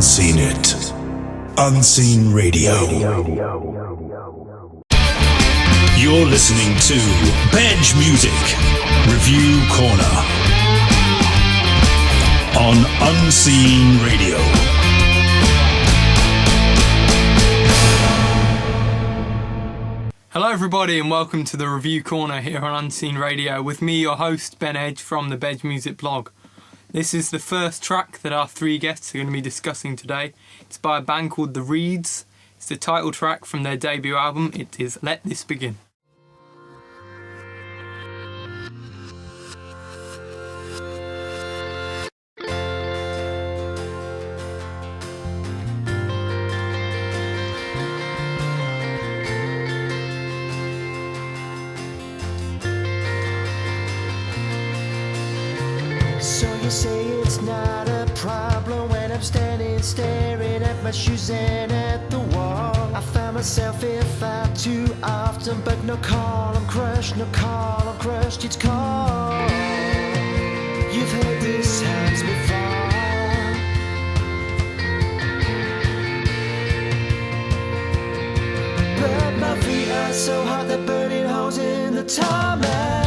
Unseen It. Unseen Radio. You're listening to Bedge Music Review Corner on Unseen Radio. Hello everybody and welcome to the Review Corner here on Unseen Radio with me, your host, Bedge from the Bedge Music blog. This is the first track that our three guests are going to be discussing today. It's by a band called The Reeds. It's the title track from their debut album. It is Let This Begin. So you say it's not a problem when I'm standing staring at my shoes and at the wall. I find myself if I too often, but no call, I'm crushed, no call, I'm crushed, it's called. You've heard these times before. But my feet are so hot they're burning holes in the tarmac.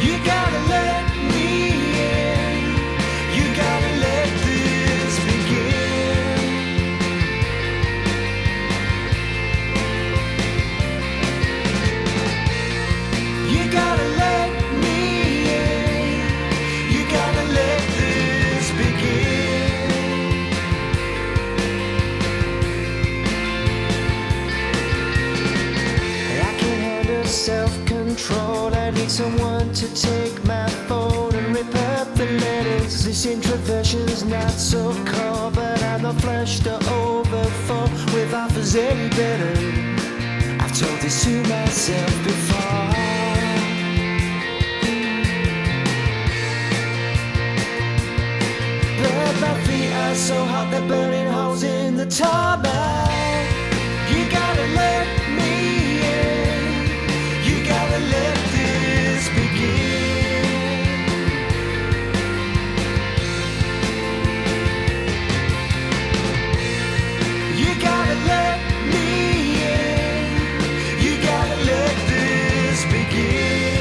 You gotta let me in. You gotta let this begin. You gotta let me in. You gotta let this begin. I can't handle self-control. I need someone to take my phone and rip up the letters. This introversion's not so cold, but I'm not flesh to overflow with offers any better. I've told this to myself before. But my feet are so hot they're burning holes in the tarmac. You gotta let me in. You gotta let this begin. You gotta let me in. You gotta let this begin.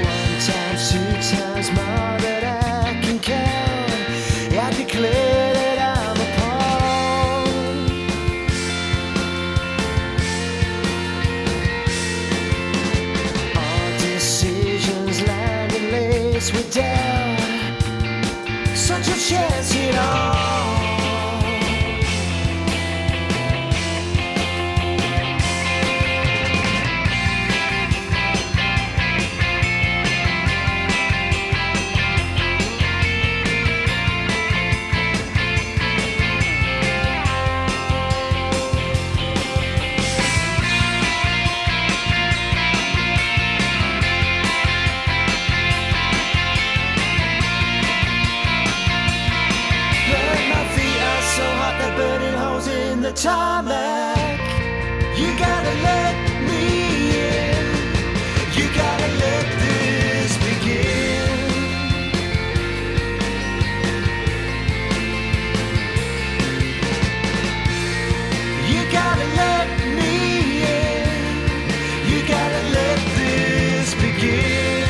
One time, two times more that I can count. I declare that I'm a pawn. All decisions lined and laced with doubt. Such a chance, you know. The tarmac. You gotta let me in. You gotta let this begin. You gotta let me in. You gotta let this begin.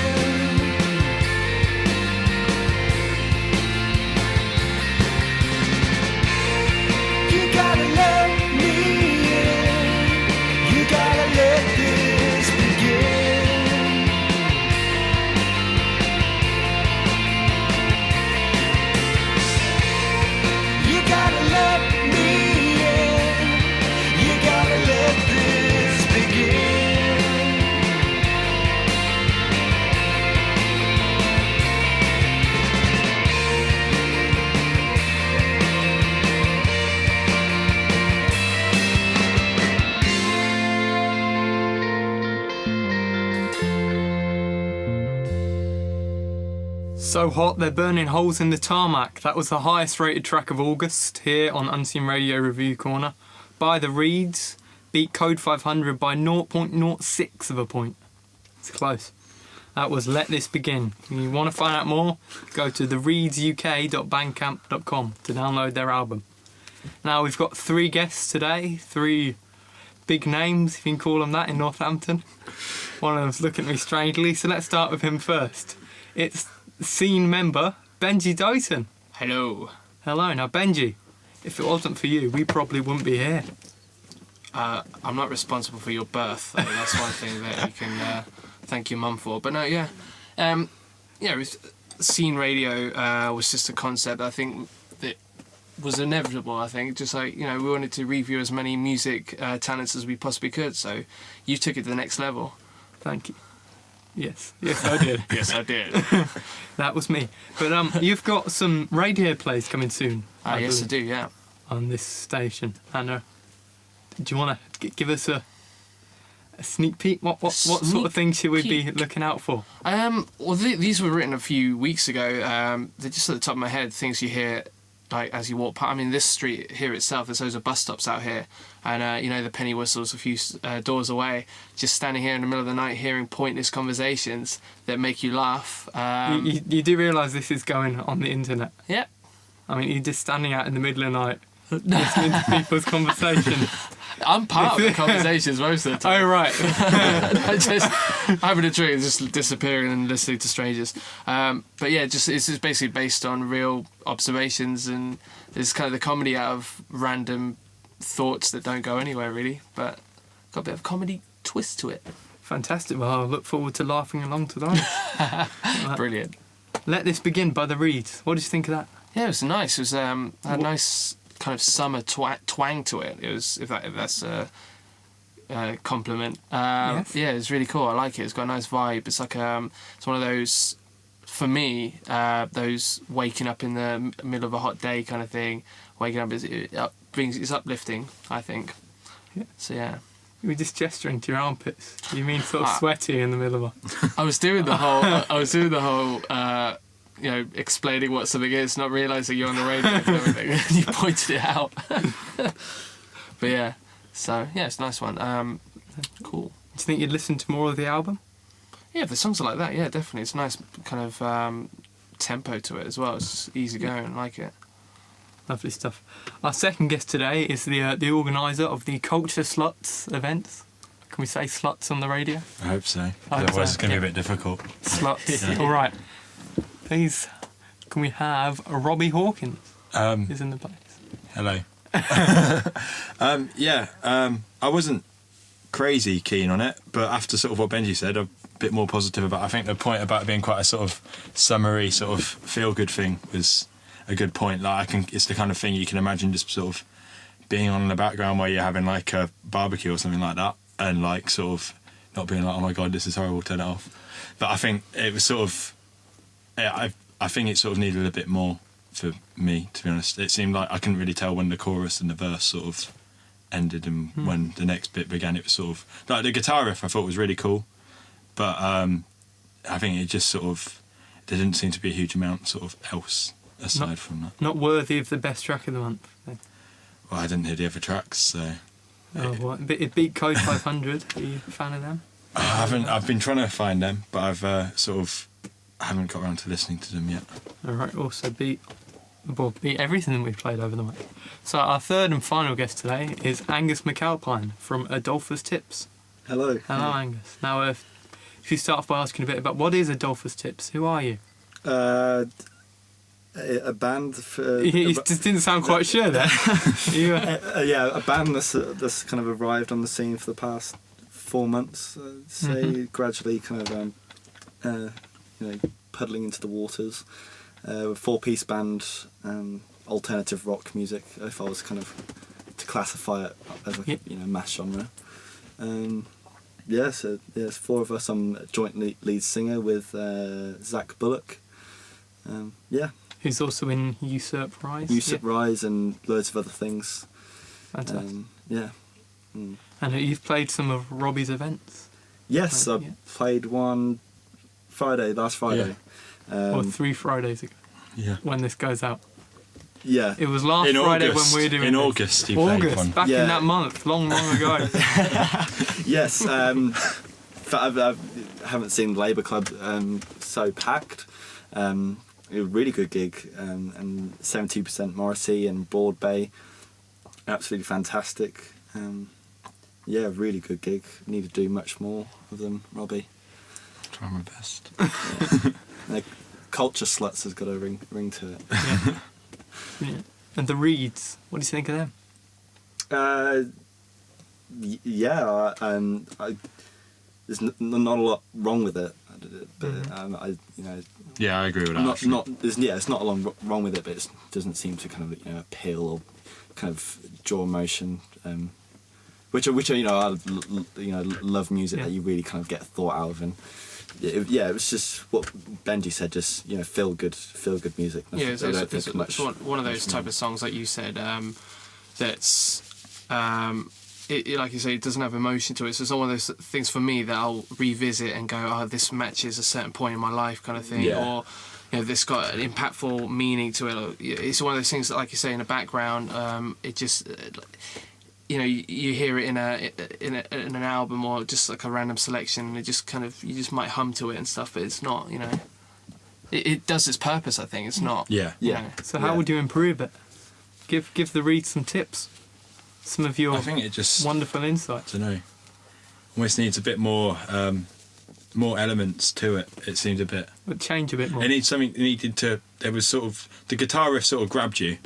You gotta let me in. You gotta let this begin. You gotta let me in. You gotta let this begin. So hot they're burning holes in the tarmac. That was the highest rated track of August here on Unseen Radio Review Corner by The Reeds. Beat Code 500 by 0.06 of a point. It's close. That was Let This Begin. If you want to find out more, go to thereedsuk.bandcamp.com to download their album. Now we've got 3 guests today, 3 big names, if you can call them that, in Northampton. One of them's looking at me strangely, so let's start with him first. It's scene member Benji Dotan. Hello. Hello. Now Benji, if it wasn't for you, we probably wouldn't be here. I'm not responsible for your birth. I mean, that's one thing that you can thank your mum for. But no, yeah. It was, scene radio was just a concept I think that was inevitable, I think. Just like, we wanted to review as many music talents as we possibly could. So you took it to the next level. Thank you. Yes, I did. Yes, I did. That was me. But you've got some radio plays coming soon. Yes, I do, yeah. On this station. And do you want to give us a sneak peek? What sort of things should we be looking out for? Well, these were written a few weeks ago. They're just at the top of my head, things you hear like as you walk past. I mean, this street here itself, there's loads of bus stops out here. And, the penny whistles a few doors away. Just standing here in the middle of the night hearing pointless conversations that make you laugh. You do realise this is going on the internet? Yeah. I mean, you're just standing out in the middle of the night listening to people's conversations. I'm part of the conversations most of the time. Oh, right. Just having a drink and just disappearing and listening to strangers. But yeah, it's just basically based on real observations, and there's kind of the comedy out of random thoughts that don't go anywhere, really. But got a bit of comedy twist to it. Fantastic. Well, I look forward to laughing along tonight. Brilliant. Let This Begin by The Reeds. What did you think of that? Yeah, it was nice. It was had a nice kind of summer twang to it. It was, if that's a compliment. Yes. Yeah, it was really cool. I like it. It's got a nice vibe. It's like it's one of those, for me, those waking up in the middle of a hot day kind of thing. Waking up it's uplifting, I think. Yeah. So yeah. You were just gesturing to your armpits. You mean sort of sweaty in the middle of I was doing the whole. Explaining what something is, not realising you're on the radio and everything. And you pointed it out. But yeah, so yeah, it's a nice one. Cool. Do you think you'd listen to more of the album? Yeah, if the songs are like that, yeah, definitely. It's a nice kind of tempo to it as well. It's just easy going, I like it. Lovely stuff. Our second guest today is the organiser of the Cultureslutz events. Can we say sluts on the radio? I hope so. Otherwise it's going to be a bit difficult. Sluts. Yeah. All right. Please, can we have Robbie Hawkins? Is in the place. Hello. I wasn't crazy keen on it, but after sort of what Benji said, I'm a bit more positive about it. I think the point about it being quite a sort of summery, sort of feel-good thing was a good point. Like, it's the kind of thing you can imagine just sort of being on in the background while you're having like a barbecue or something like that, and like sort of not being like, oh my god, this is horrible, turn it off. But I think it was sort of, I think it sort of needed a bit more for me, to be honest. It seemed like I couldn't really tell when the chorus and the verse sort of ended and when the next bit began. It was sort of like the guitar riff I thought was really cool, but I think it just sort of, there didn't seem to be a huge amount sort of else aside from that. Not worthy of the best track of the month, then. Well, I didn't hear the other tracks, so. It beat Code 500. Are you a fan of them? I haven't. I've been trying to find them, but I've I haven't got around to listening to them yet. All right. Also beat everything we've played over the week. So our third and final guest today is Angus McAlpine from Adolphus Tips. Hello. Hello, Angus. Now, if you start off by asking a bit about what is Adolphus Tips, who are you? A band. You just didn't sound quite sure there. A band that's kind of arrived on the scene for the past 4 months. Gradually kind of puddling into the waters. A 4-piece band, alternative rock music. If I was kind of to classify it as a mass genre. So there's 4 of us. I'm a joint lead singer with Zach Bullock. Who's also in Usurp Rise. Usurp Rise and loads of other things. Fantastic. And you've played some of Robbie's events? Yes, I played one last Friday. Or 3 Fridays ago. Yeah. When this goes out. Yeah. It was last Friday August, when we were doing in August, you played one. Back in that month, long ago. Yes. haven't seen Labour Club so packed. It was a really good gig, and 72% Morrissey and Broad Bay, absolutely fantastic. Yeah, really good gig. Need to do much more of them, Robbie. Try my best. Cultureslutz has got a ring to it. Yeah. And the Reeds, what do you think of them? There's not a lot wrong with it, but Yeah, I agree with that. it's not a lot wrong with it, but it doesn't seem to kind of appeal or kind of draw emotion. Which I love music that you really kind of get thought out of, and it was just what Benji said, just feel good music. Yeah, it's one of those type of songs, like you said, that's like you say, it doesn't have emotion to it. So it's not one of those things for me that I'll revisit and go, oh, this matches a certain point in my life, kind of thing, or this got an impactful meaning to it. It's one of those things that, like you say, in the background, it just. You hear it in an album or just like a random selection, and it just kind of, you just might hum to it and stuff, but it's not, it does its purpose. I think it's not. Yeah. So how would you improve it? Give the Reed some tips, some of your I think it just wonderful insights. I don't know. Almost needs a bit more elements to it. It seemed a bit. But change a bit more. It needs something. There was sort of the guitar riff sort of grabbed you.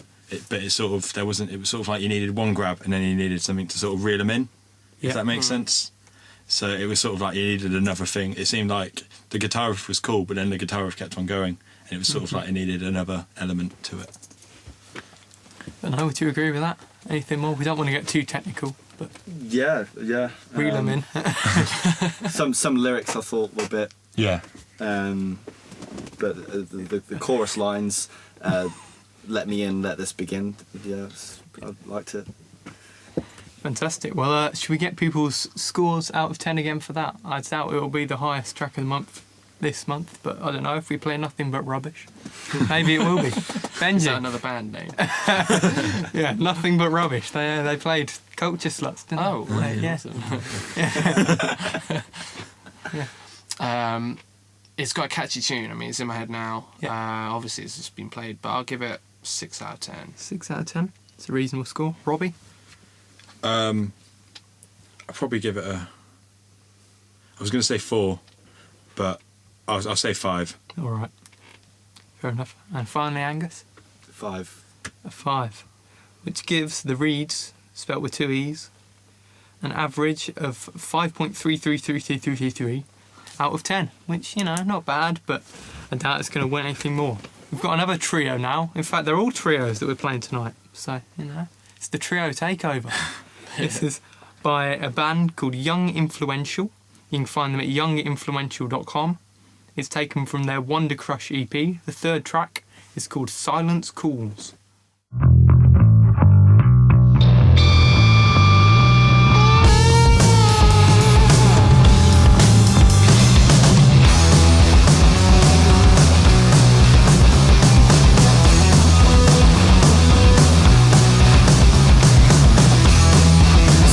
But it sort of, there wasn't, it was sort of like you needed one grab and then you needed something to sort of reel them in, if that makes sense. So it was sort of like you needed another thing. It seemed like the guitar riff was cool, but then the guitar riff kept on going, and it was sort of like it needed another element to it. And how would you agree with that? Anything more? We don't want to get too technical, but yeah. reel them in. some lyrics I thought were a bit, but the chorus lines. Let me in, let this begin. Yeah, I liked it. Fantastic. Well, should we get people's scores out of 10 again for that? I doubt it will be the highest track of the month this month, but I don't know, if we play Nothing But Rubbish, maybe it will be. Benji. Is that another band name? Yeah, Nothing But Rubbish. They played Cultureslutz, didn't they? Oh, right. Yeah. It's got a catchy tune. I mean, it's in my head now. Yeah. Obviously, it's just been played, but I'll give it 6 out of 10. 6 out of 10. It's a reasonable score. Robbie? I'll probably give it I was going to say 4, but I'll say 5. All right. Fair enough. And finally, Angus? 5. A 5. Which gives the Reeds, spelt with 2 E's, an average of 5.333333 out of 10, which, not bad, but I doubt it's going to win anything more. We've got another trio now. In fact, they're all trios that we're playing tonight. So, it's the trio takeover. This is by a band called Young Influential. You can find them at younginfluential.com. It's taken from their Wonder Crush EP. The 3rd track is called Silence Calls.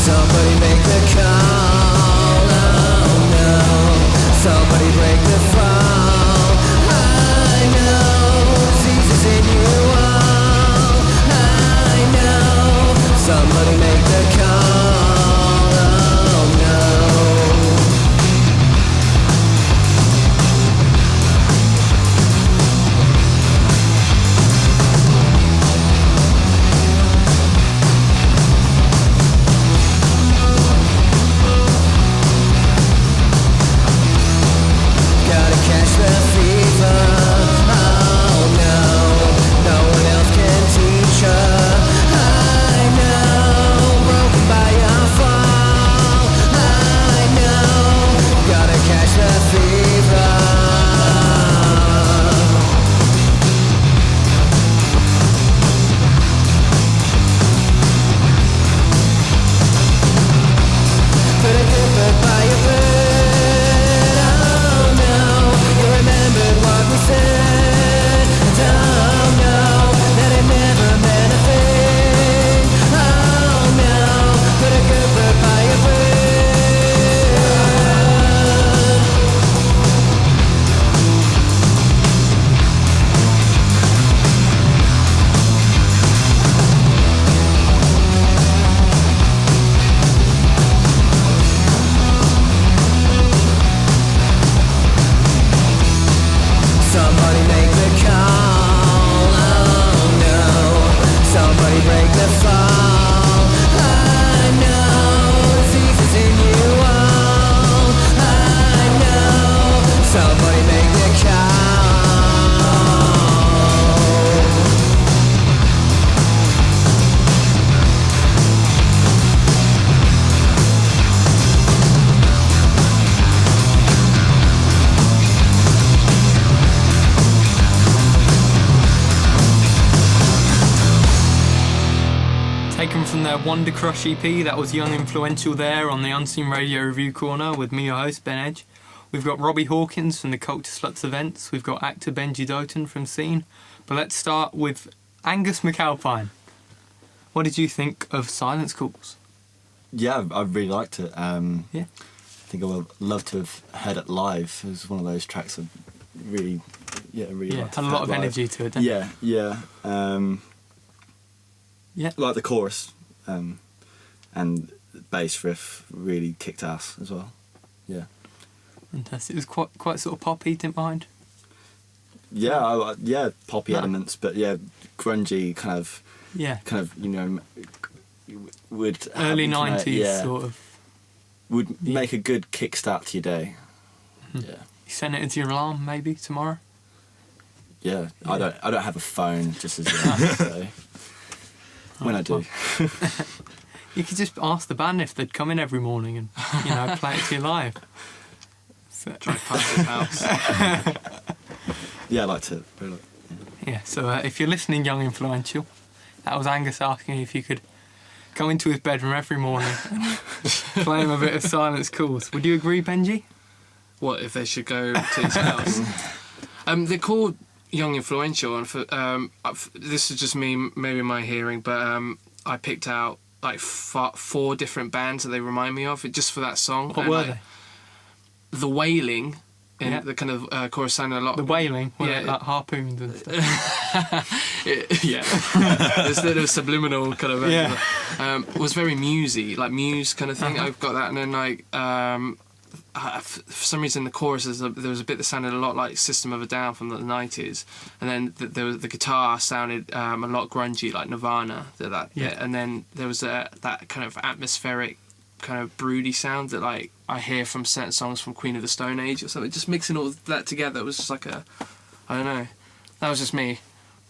Somebody make the call, oh no. Somebody break the fall, I know. Disease is in your wall. from their Wonder Crush EP. That was Young Influential there on the Unseen Radio Review Corner with me, your host, Ben Edge. We've got Robbie Hawkins from the Cultureslutz events. We've got actor Benji Dotan from Scene. But let's start with Angus McAlpine. What did you think of Silence Calls? Yeah, I really liked it. Yeah. I think I would love to have heard it live. It was one of those tracks that really liked to had a have lot of live. energy to it, didn't it? Yeah. Yeah. Like the chorus, and the bass riff really kicked ass as well. Yeah. Fantastic. It was quite sort of poppy, didn't mind. Yeah, poppy No. elements, but yeah, grungy kind of, Yeah. would Early have, 90s sort of. would make a good kickstart to your day. Mm-hmm. Yeah. You send it into your alarm maybe tomorrow. Yeah, I don't have a phone just as yet, so when I do. You could just ask the band if they'd come in every morning and play it to you live. So, Drive past his house. Yeah, I like to. Really yeah. So if you're listening, Young Influential, that was Angus asking if you could go into his bedroom every morning and play him a bit of Silence Calls. Would you agree, Benji? What if they should go to his house? They're called Young Influential, and this is just me, maybe my hearing, but I picked out like 4 different bands that they remind me of just for that song. What were they? The Wailing, in the kind of chorus sounded a lot. The Wailing, Yeah. like harpoons and stuff. There's subliminal kind of. Yeah. Was very musy, like Muse kind of thing. I've got that, and then like. For some reason, the choruses there was a bit that sounded a lot like System of a Down from the 90s, and then the guitar sounded a lot grungy, like Nirvana. And then there was that kind of atmospheric, kind of broody sound that like I hear from certain songs from Queen of the Stone Age or something. Just mixing all that together was just like I don't know. That was just me,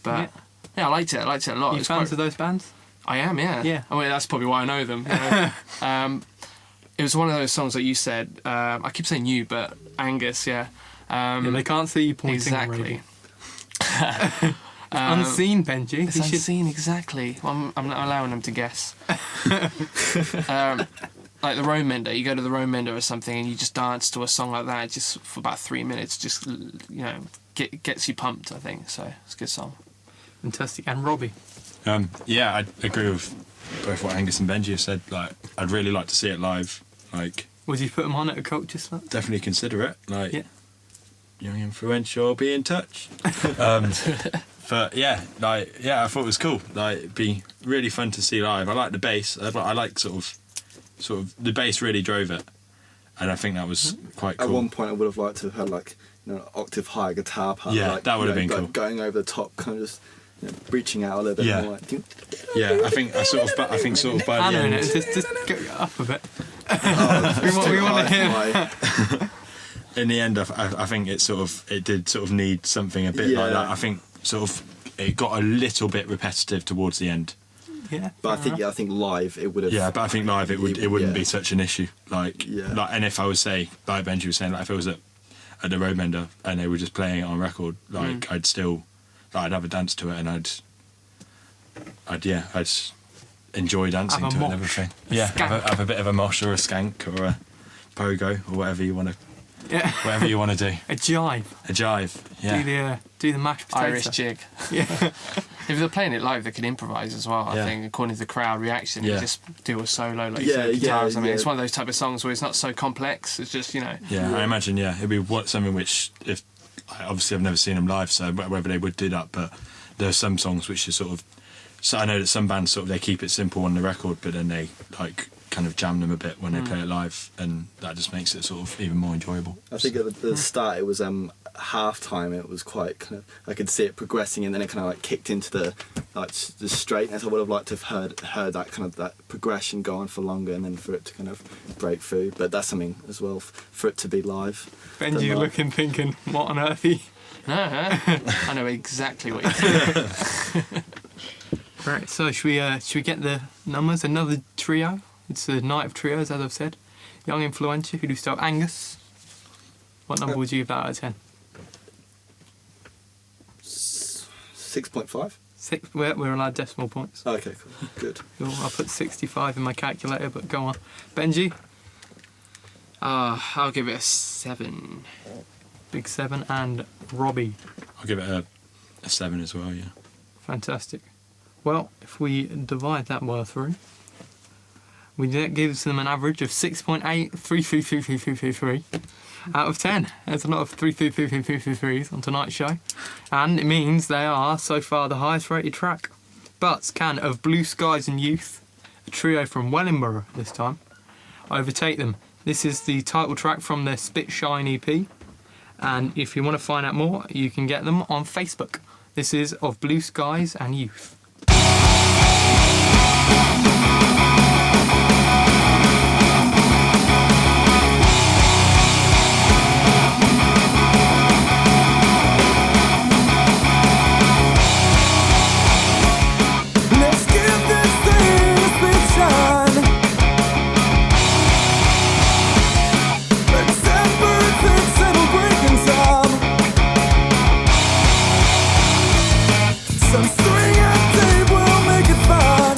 but yeah, I liked it. I liked it a lot. You fans of those bands? I am, yeah. Yeah. I mean, that's probably why I know them. It was one of those songs that you said. I keep saying you, but Angus, yeah. They can't see you pointing. Exactly. Unseen, Benji. It's unseen, exactly. Well, I'm not allowing them to guess. Like the Road Mender, you go to the Road Mender or something, and you just dance to a song like that, just for about 3 minutes. Just gets you pumped. I think so. It's a good song. Fantastic. And Robbie. Yeah, I agree with both what Angus and Benji have said. Like, I'd really like to see it live. Like, Would you put them on at a Cultureslutz? definitely consider it. Like, Yeah. Young Influential, be in touch. But yeah, I thought it was cool. Like, it'd be really fun to see live. I like the bass. I like sort of the bass really drove it, and I think that was quite cool. At one point, I would have liked to have had like an octave higher guitar part. Yeah, like, that would have been like cool. Going over the top, kind of just reaching out a little bit Yeah. more. Like, Yeah, I think sort of by the Anna in end. it. Just go up a bit. we want to hear. In the end, I think it did sort of need something a bit like that. I think sort of it got a little bit repetitive towards the end. Yeah. But I think live it would have. Yeah, but I think live it wouldn't be yeah. such an issue. Like, and if I was like Benji was saying, like if it was at the Road Mender and they were just playing it on record, like I'd have a dance to it, and I'd enjoy dancing Have a to it and mosh. everything. A Yeah, skank. have a bit of a mosh or a skank or a pogo or whatever you want to. Yeah. Whatever you want to do. A jive. A jive. Yeah. Do the mashed potato. Irish jig. Yeah. If they're playing it live, they could improvise as well. I Yeah. think, according to the crowd reaction, you Yeah. just do a solo, like you Yeah, said, guitar or yeah, something. yeah. It's one of those type of songs where it's not so complex. It's just Yeah, I imagine. Yeah, it'd be something which, if obviously I've never seen them live, so whether they would do that, but there's some songs which are sort of. So I know that some bands sort of they keep it simple on the record, but then they like kind of jam them a bit when they play it live, and that just makes it sort of even more enjoyable. I think at the start it was half time. It was quite kind of I could see it progressing, and then it kind of like kicked into the straightness. I would have liked to have heard that kind of that progression go on for longer, and then for it to kind of break through. But that's something as well for it to be live. Benji Then, looking, thinking, what on earth? No, I know exactly what you're saying. Right. So should we get the numbers? Another trio. It's the night of trios, as I've said. Young Influential. Who do we start? Angus. What number would you give that out of 10? 6.5. We're allowed decimal points. Okay, cool. Good. Cool. I'll put 65 in my calculator, but go on. Benji? I'll give it a 7. Big 7. And Robbie? I'll give it a 7 as well, yeah. Fantastic. Well, if we divide that by 3, that gives them an average of 6.8333333 out of 10. There's a lot of 3333333s on tonight's show. And it means they are, so far, the highest rated track. But can of Blue Skies and Youth, a trio from Wellingborough this time, overtake them. This is the title track from their Spit Shine EP. And if you want to find out more, you can get them on Facebook. This is Of Blue Skies and Youth. Some string and tape will make it fun.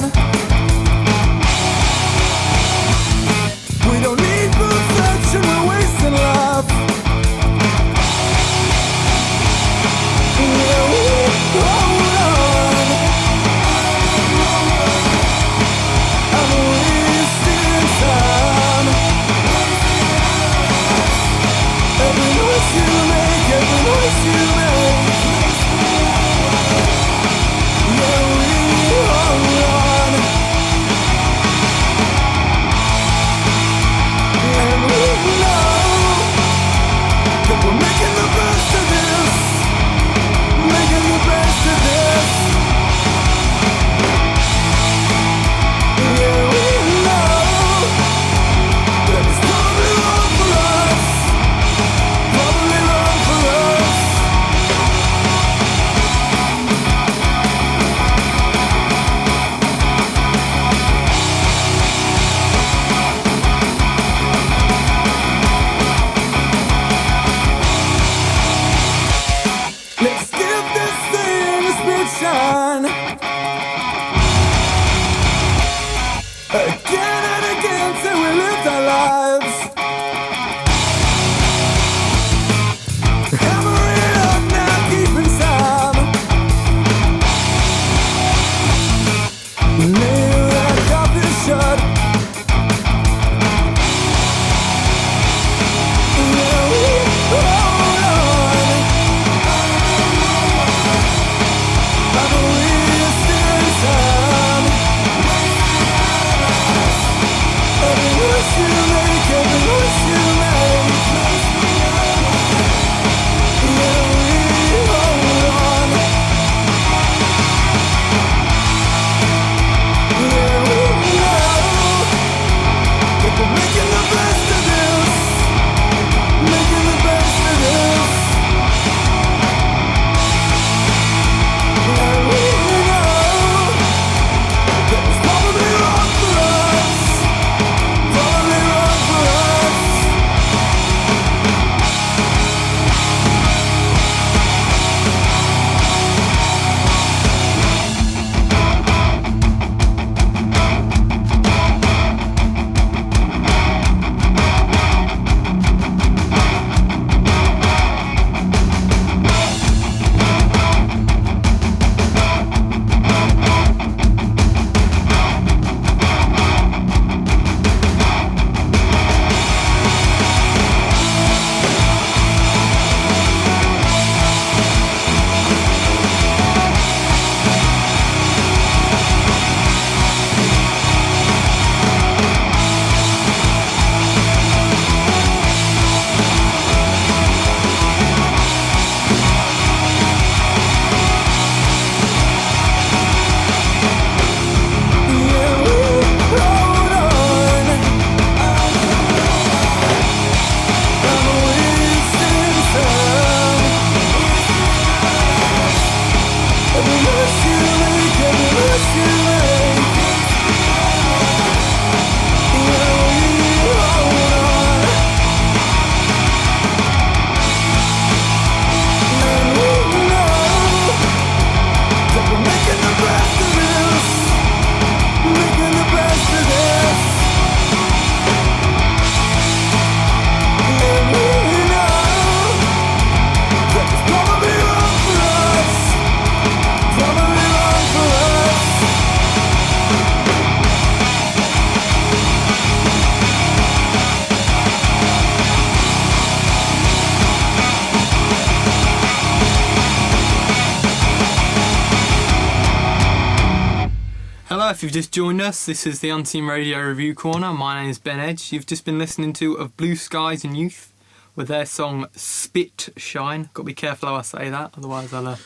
if you've just joined us, this is the Unseen Radio Review Corner. My name is Bedge. You've just been listening to Of Blue Skies and Youth with their song Spit Shine. Got to be careful how I say that, otherwise I'll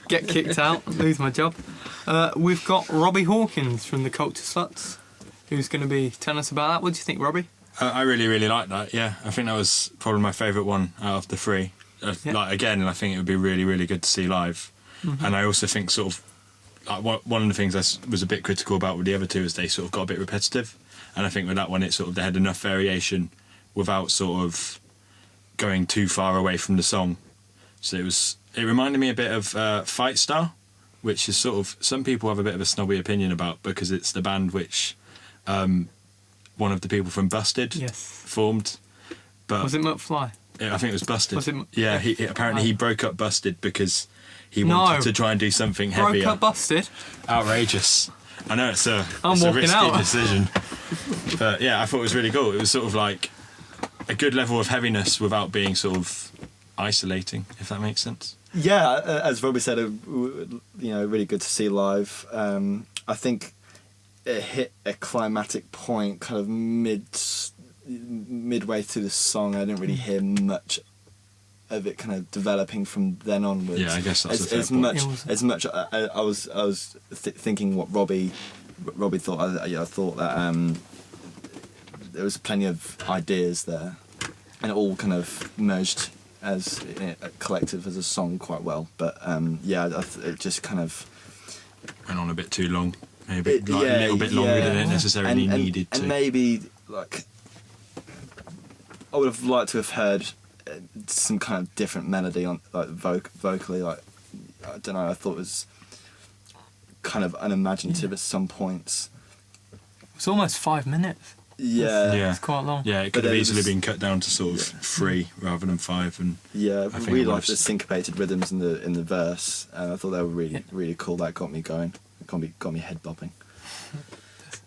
get kicked out and lose my job. We've got Robbie Hawkins from the Cultureslutz, who's going to be telling us about that. What do you think, Robbie? I really, really like that, yeah. I think that was probably my favourite one out of the three. Like, again, I think it would be really, really good to see live. Mm-hmm. And I also think sort of, like, one of the things I was a bit critical about with the other two is they sort of got a bit repetitive. And I think with that one, it sort of, they had enough variation without sort of going too far away from the song. So it reminded me a bit of Fight Star, which is sort of, some people have a bit of a snobby opinion about because it's the band which one of the people from Busted formed. But was it McFly? Yeah, I think it was Busted. Was it? Yeah, apparently he broke up Busted because he wanted to try and do something heavier. Broke up Busted? Outrageous. I know it's a walking risky out. decision. But yeah, I thought it was really cool. It was sort of like a good level of heaviness without being sort of isolating, if that makes sense. Yeah, as Robbie said, really good to see live. I think it hit a climatic point kind of midway through the song. I didn't really hear much of it kind of developing from then onwards. Yeah, I guess that's as much. I was thinking what Robbie thought. I thought that there was plenty of ideas there, and it all kind of merged as a collective, as a song quite well. But it just kind of went on a bit too long. Maybe a little bit longer than it necessarily needed to. And maybe, like, I would have liked to have heard some kind of different melody on, like, vocally. Like, I don't know, I thought it was kind of unimaginative at some points. It's almost 5 minutes. Yeah. It's quite long. Yeah, it could have easily been cut down to sort of 3 rather than 5. And yeah, I really liked the syncopated rhythms in the verse. I thought they were really, really cool. That got me going. Got me head bobbing.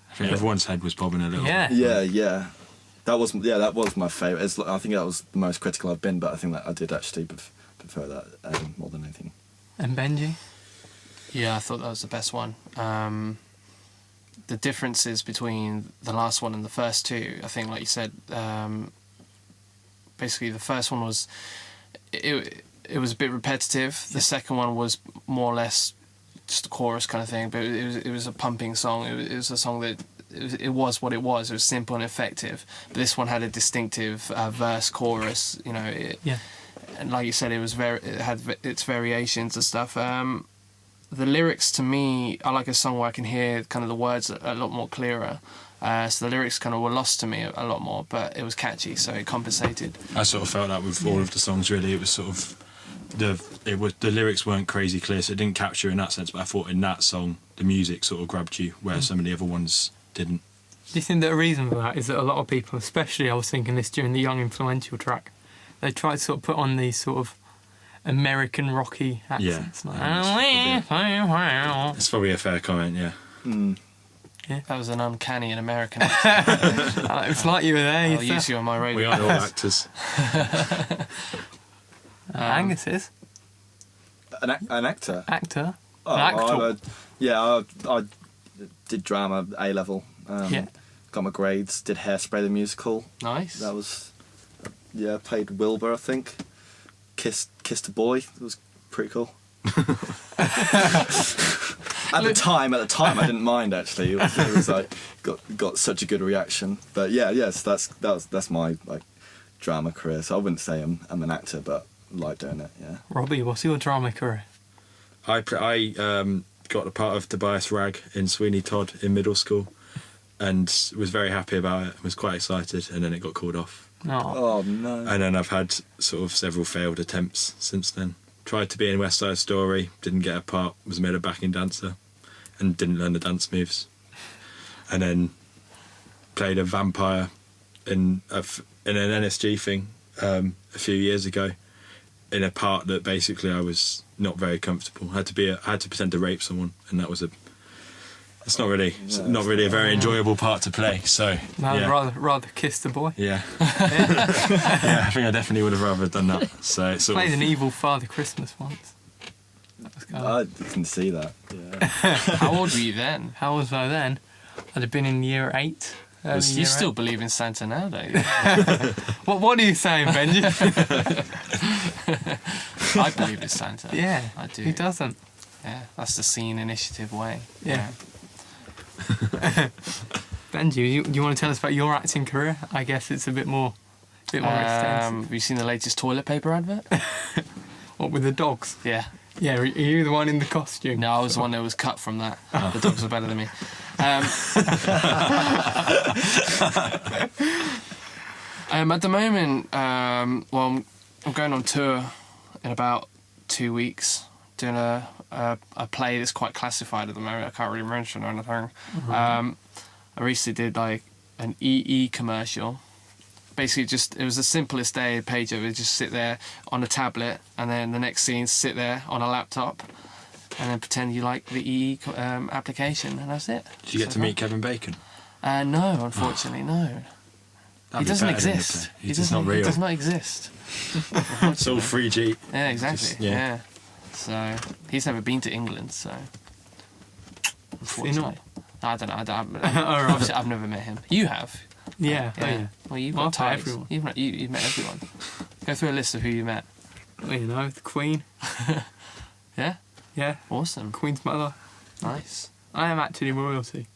I think everyone's head was bobbing a little. Yeah. That was my favourite. I think that was the most critical I've been, but I think that I did actually prefer that more than anything. And Benji? Yeah, I thought that was the best one. The differences between the last one and the first two, I think, like you said, basically the first one was it was a bit repetitive. The second one was more or less just a chorus kind of thing, but it was a pumping song. It was a song that it was what it was. It was simple and effective. But this one had a distinctive verse, chorus. And like you said, it had its variations and stuff. The lyrics, to me, I like a song where I can hear kind of the words a lot more clearer. So the lyrics kind of were lost to me a lot more, but it was catchy, so it compensated. I sort of felt that with all of the songs, really. It was sort of the lyrics weren't crazy clear, so it didn't capture in that sense. But I thought in that song, the music sort of grabbed you, where some of the other ones didn't. Do you think that a reason for that is that a lot of people, especially I was thinking this during the Young Influential track, they tried to sort of put on these sort of American rocky accents? It's probably a fair comment, yeah. Yeah. That was an uncanny and American accent. It's like you were there. I'll use you on my radio. We aren't all actors. Angus is. An actor? Actor. Oh, an actor. I did drama A-level. Got my grades, did Hairspray the musical. Nice. That was, played Wilbur, I think. Kissed a boy. It was pretty cool. At the time, I didn't mind, actually. It was like got such a good reaction. But that's my like drama career. So I wouldn't say I'm an actor, but I like doing it. Yeah. Robbie, what's your drama career? I got a part of Tobias Ragg in Sweeney Todd in middle school, and was very happy about it. Was quite excited, and then it got called off. Oh no. And then I've had sort of several failed attempts since then. Tried to be in West Side Story, didn't get a part, was made a backing dancer, and didn't learn the dance moves. And then played a vampire in an NSG thing a few years ago, in a part that basically I was not very comfortable. I had to pretend to rape someone, and that was it's not really a very enjoyable part to play. So rather kissed the boy. Yeah. Yeah, I think I definitely would have rather done that. So it's sort played of an evil Father Christmas once. I can see that. Yeah. How old were you then? How old was I then? I'd have been in year 8. You still believe in Santa now, don't you? What are you saying, Benji? I believe in Santa. Yeah, I do. Who doesn't? Yeah, that's the Scene Initiative way. Yeah. Benji, you want to tell us about your acting career? I guess it's a bit more extensive. Have you seen the latest toilet paper advert? What, with the dogs? Yeah. Yeah, are you the one in the costume? No, I was the one that was cut from that. The dogs were better than me. At the moment, I'm going on tour in about 2 weeks, doing a play that's quite classified at the moment. I can't really mention or anything. I recently did like an EE commercial. Basically, it was the simplest day page of it. Just sit there on a tablet, and then the next scene, sit there on a laptop, and then pretend you like the EE application, and that's it. Did you get to meet Kevin Bacon? No, unfortunately, no. He doesn't exist. He's just not real. He does not exist. It's all 3G. Yeah, exactly. Yeah. So he's never been to England, so unfortunately, I don't know. Obviously, I've never met him. You have. Yeah. Yeah. Oh, yeah. Well, you've Well, got I've met ties. everyone. You've met everyone. Go through a list of who you met. Well, you know, the Queen. Yeah. Yeah. Awesome. Queen's mother. Nice. I am actually royalty.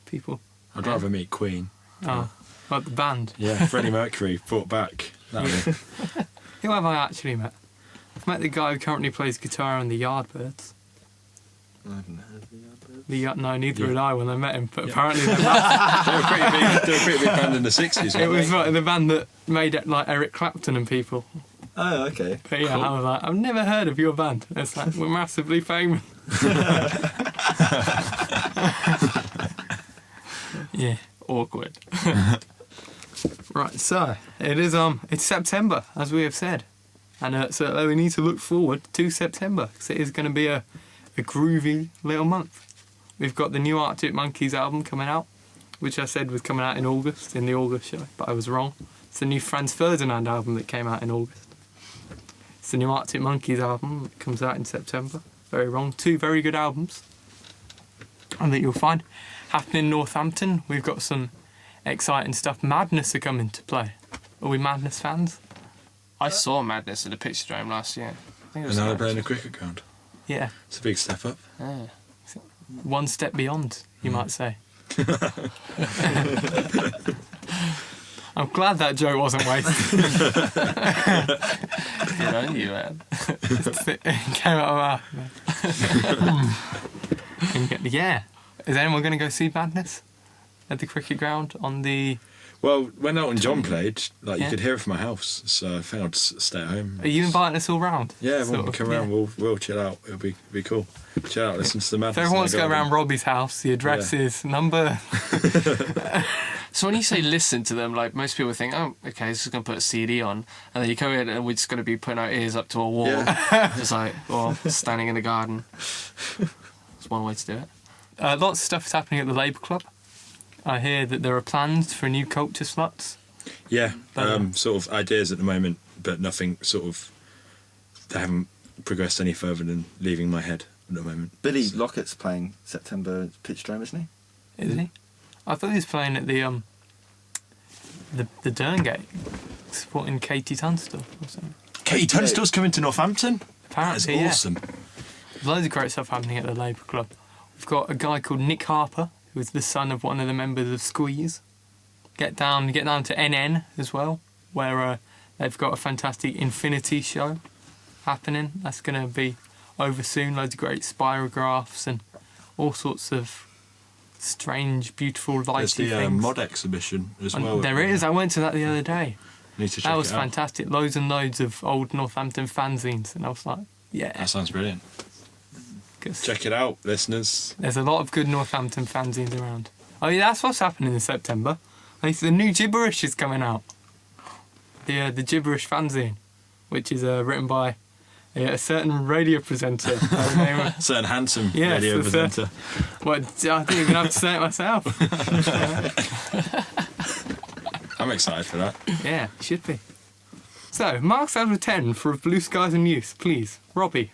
People. I'd rather meet Queen. Oh. Like the band. Yeah, Freddie Mercury brought back. That'd be. Who have I actually met? I've met the guy who currently plays guitar on the Yardbirds. I haven't heard of the Yardbirds. No, neither had I when I met him, but Yeah. apparently they're They were a pretty big band in the 60s, it weren't was they? like the band that made it like Eric Clapton and people. Oh, okay. But yeah, Cool. I was like, I've never heard of your band. It's like, we're massively famous. Yeah. Awkward. Right, so it is it's September, as we have said, and so we need to look forward to September because it is going to be a groovy little month. We've got the new Arctic Monkeys album coming out, which I said was coming out in August in the August show, but I was wrong. It's the new Franz Ferdinand album that came out in August. It's the new Arctic Monkeys album that comes out in September. Very wrong. 2 very good albums, and that you'll find happening in Northampton. We've got some exciting stuff. Madness are coming to play. Are we Madness fans? I saw Madness at the Pitcherdome last year. I think it was And now they're nice. playing a cricket ground. Yeah. It's a big step up. Yeah. One step beyond, you might say. I'm glad that joke wasn't wasted. Good on you, man. It came out of my mouth. Yeah. Is anyone going to go see Madness at the cricket ground on the... Well, when Elton John played, like Yeah. you could hear it from my house, so I think I'd stay at home. Are you inviting us all round? Yeah, everyone Sort can of, come around. yeah. We'll chill out. It'll be cool. Chill out, listen to the Madness. If everyone wants to go and around Robbie's house, the address is number... So when you say listen to them, like most people think, oh, okay, this is going to put a CD on, and then you come in and we're just going to be putting our ears up to a wall, just like, or standing in the garden. That's one way to do it. Lots of stuff is happening at the Labour Club. I hear that there are plans for a new Cultureslutz. Yeah, sort of ideas at the moment, but nothing sort of. They haven't progressed any further than leaving my head at the moment. Billy Lockett's playing September Pitcherdome, isn't he? Is he? I thought he was playing at the Derngate, supporting Katie Tunstall or something. Katie Tunstall's coming to Northampton. That's Apparently, awesome. There's loads of great stuff happening at the Labour Club. We've got a guy called Nick Harper, who is the son of one of the members of Squeeze. Get down to NN as well, where they've got a fantastic Infinity show happening. That's going to be over soon. Loads of great spirographs and all sorts of strange, beautiful, lighty There's the things. mod exhibition as And well. there is. I went to that the other day. Need to check That was it out. fantastic. Loads and loads of old Northampton fanzines, and I was like, yeah. That sounds brilliant. 'Cause Check it out, listeners. there's a lot of good Northampton fanzines around. Oh yeah, that's what's happening in September. The new Gibberish is coming out. The Gibberish fanzine, which is written by a certain radio presenter. by the name of- Certain handsome Yes, radio that's presenter. Well, I think you're gonna have to say it myself. I'm excited for that. Yeah, should be. So, marks out of 10 for Blue Skies and Youth, please. Robbie.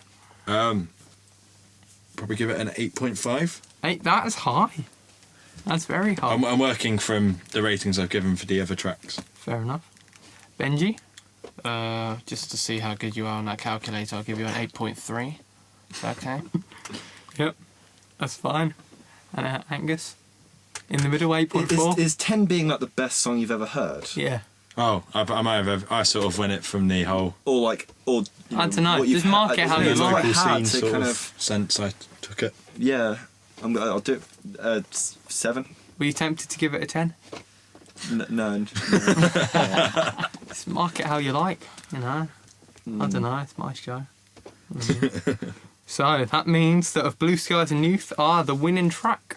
Probably give it an 8.5. 8, that is high. That's very high. I'm working from the ratings I've given for the other tracks. Fair enough. Benji? Just to see how good you are on that calculator, I'll give you an 8.3. Is that okay? Yep, that's fine. And Angus? In the middle, 8.4? Is 10 being like the best song you've ever heard? Yeah. Oh, I sort of went it from the whole Or you I don't know, what you've just mark it how you it's like. quite local hard scene to sort kind of sense I took it. Yeah, I'll do it. 7. Were you tempted to give it a 10? No. Just mark it how you like, you know. I don't know, it's my show. So, that means that Of Blue Skies and Youth are the winning track.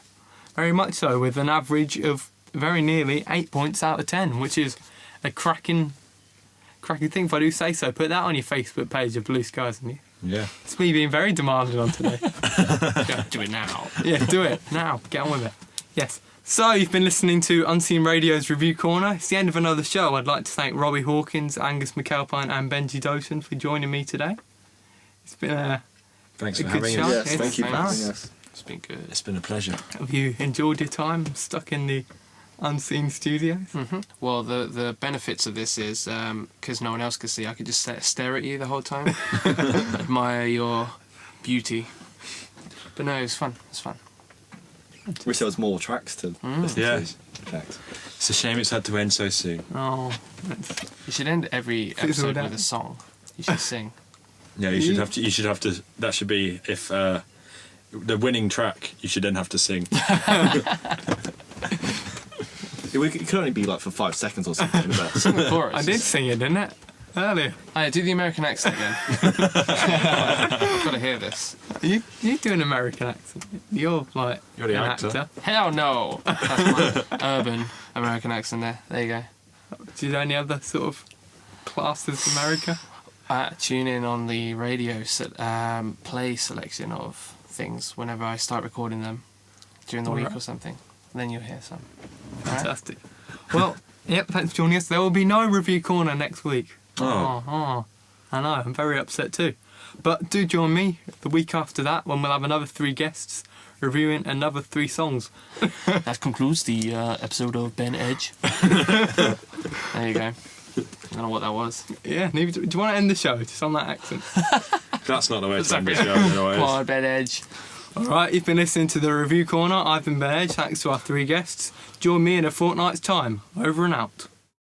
Very much so, with an average of very nearly 8 points out of 10, which is a cracking thing, if I do say so. Put that on your Facebook page, Of Blue Skies and Youth. Yeah. It's me being very demanding on today. Do it now. Yeah, do it now. Get on with it. Yes. So, you've been listening to Unseen Radio's Review Corner. It's the end of another show. I'd like to thank Robbie Hawkins, Angus McAlpine and Benji Dotan for joining me today. It's been a Thanks a for good having show. us. Yes, thank you for Nice. having us. It's been good. It's been a pleasure. Have you enjoyed your time stuck in the Unseen Studios? Well, the benefits of this is because no one else can see, I could just stare at you the whole time, admire your beauty. But no, it was fun. It's fun. Wish there was more tracks to listen Yeah. to. Tracks. It's a shame it's had to end so soon. Oh, You should end every Fizzle episode down. with a song. You should sing. Yeah, you should have to. That should be if the winning track. You should then have to sing. It could only be like for 5 seconds or something. But Sing the chorus. I did sing it, didn't it? Earlier. Hey, do the American accent again. I've got to hear this. You do an American accent. You're like You're the an actor. Hell no. That's my urban American accent there. There you go. Do you know any other sort of classes of America? Tune in on the radio play selection of things whenever I start recording them during the week Alright. or something. And then you'll hear some. Alright? Fantastic. Well, yep, thanks for joining us. There will be no Review Corner next week. Oh. I know, I'm very upset too. But do join me the week after that when we'll have another 3 guests reviewing another 3 songs. That concludes the episode of Ben Edge. There you go. I don't know what that was. Yeah, do you want to end the show just on that accent? That's not the way to end the show. Otherwise. Come on, Ben Edge. Alright, you've been listening to the Review Corner. I've been Bedge. Thanks to our 3 guests. Join me in a fortnight's time. Over and out.